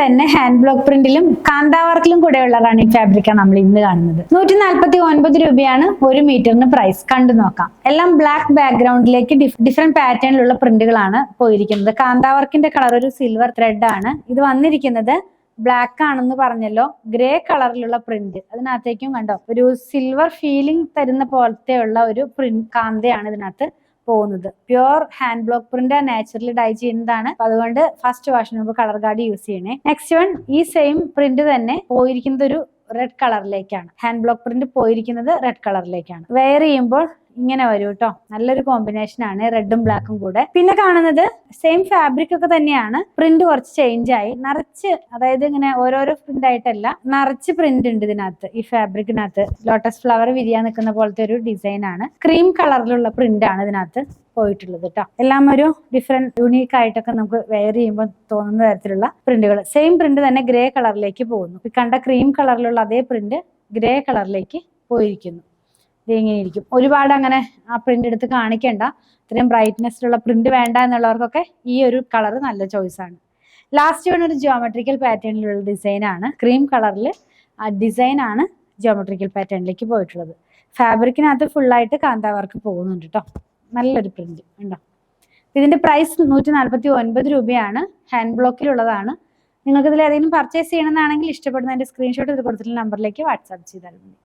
തന്നെ hand block പ്രിന്റിലും കാന്താവർക്കിലും കൂടെയുള്ള running ഫാബ്രിക്കാണ് നമ്മൾ ഇന്ന് കാണുന്നത്. 149 രൂപയാണ് 1 മീറ്ററിന് പ്രൈസ്. കണ്ടു നോക്കാം. എല്ലാം ബ്ലാക്ക് ബാക്ക്ഗ്രൗണ്ടിലേക്ക് ഡിഫറെന്റ് പാറ്റേണിലുള്ള പ്രിന്റുകളാണ് പോയിരിക്കുന്നത്. കാന്താവർക്കിന്റെ കളർ ഒരു സിൽവർ ത്രെഡ് ആണ്. ഇത് വന്നിരിക്കുന്നത് ബ്ലാക്ക് ആണെന്ന് പറഞ്ഞല്ലോ. ഗ്രേ കളറിലുള്ള പ്രിന്റ്, അതിനകത്തേക്കും കണ്ടോ ഒരു സിൽവർ ഫീലിംഗ് തരുന്ന പോലത്തെയുള്ള ഒരു പ്രിന്റ് കാന്തയാണ് ഇതിനകത്ത് പോകുന്നത്. Pure hand block print naturally dye ചെയ്യുന്നതാണ്. അതുകൊണ്ട് ഫസ്റ്റ് വാഷിന് മുമ്പ് കളർ ഗാർഡ് യൂസ് ചെയ്യണേ. നെക്സ്റ്റ് വൺ, ഈ സെയിം പ്രിന്റ് തന്നെ പോയിരിക്കുന്നത് ഒരു റെഡ് കളറിലേക്കാണ്. ഹാൻഡ് ബ്ലോക്ക് പ്രിന്റ് പോയിരിക്കുന്നത് റെഡ് കളറിലേക്കാണ്. വെയർ ചെയ്യുമ്പോൾ ഇങ്ങനെ വരും കേട്ടോ. നല്ലൊരു കോമ്പിനേഷൻ ആണ്, റെഡും ബ്ലാക്കും കൂടെ. പിന്നെ കാണുന്നത് സെയിം ഫാബ്രിക് ഒക്കെ തന്നെയാണ്. പ്രിന്റ് കുറച്ച് ചേഞ്ച് ആയി, നിറച്ച്, അതായത് ഇങ്ങനെ ഓരോരോ പ്രിന്റ് ആയിട്ടല്ല, നിറച്ച് പ്രിന്റ് ഉണ്ട് ഇതിനകത്ത്. ഈ ഫാബ്രിക്കിനകത്ത് ലോട്ടസ് ഫ്ലവർ വിരിയാൻ നിൽക്കുന്ന പോലത്തെ ഒരു ഡിസൈൻ ആണ്. ക്രീം കളറിലുള്ള പ്രിന്റ് ആണ് ഇതിനകത്ത് പോയിട്ടുള്ളത് കേട്ടോ. എല്ലാം ഒരു ഡിഫറെന്റ് യൂണീക്ക് ആയിട്ടൊക്കെ നമുക്ക് വെയർ ചെയ്യുമ്പോൾ തോന്നുന്ന തരത്തിലുള്ള പ്രിന്റുകൾ. സെയിം പ്രിന്റ് തന്നെ ഗ്രേ കളറിലേക്ക് പോകുന്നു. ഈ കണ്ട ക്രീം കളറിലുള്ള അതേ പ്രിന്റ് ഗ്രേ കളറിലേക്ക് പോയിരിക്കുന്നു. ഇങ്ങനെ ഇരിക്കും. ഒരുപാട് അങ്ങനെ ആ പ്രിന്റ് എടുത്ത് കാണിക്കേണ്ട. ഇത്രയും ബ്രൈറ്റ്നെസ്സിലുള്ള പ്രിന്റ് വേണ്ട എന്നുള്ളവർക്കൊക്കെ ഈ ഒരു കളർ നല്ല ചോയ്സ് ആണ്. ലാസ്റ്റ് വൺ ഒരു ജിയോമെട്രിക്കൽ പാറ്റേണിലുള്ള ഡിസൈൻ ആണ്. ക്രീം കളറിൽ ആ ഡിസൈൻ ആണ് ജിയോമെട്രിക്കൽ പാറ്റേണിലേക്ക് പോയിട്ടുള്ളത്. ഫാബ്രിക്കിനകത്ത് ഫുള്ളായിട്ട് കാന്താ വർക്ക് പോകുന്നുണ്ട് കേട്ടോ. നല്ലൊരു പ്രിന്റ് ഉണ്ടോ. ഇതിന്റെ പ്രൈസ് 149 രൂപയാണ്. ഹാൻഡ് ബ്ലോക്കിലുള്ളതാണ്. നിങ്ങൾക്ക് ഇതിൽ ഏതെങ്കിലും പർച്ചേസ് ചെയ്യണമെന്നാണെങ്കിൽ ഇഷ്ടപ്പെടുന്നതിന്റെ സ്ക്രീൻഷോട്ട് ഇത് കൊടുത്തിട്ടുള്ള നമ്പറിലേക്ക് വാട്സാപ്പ് ചെയ്താൽ മതി.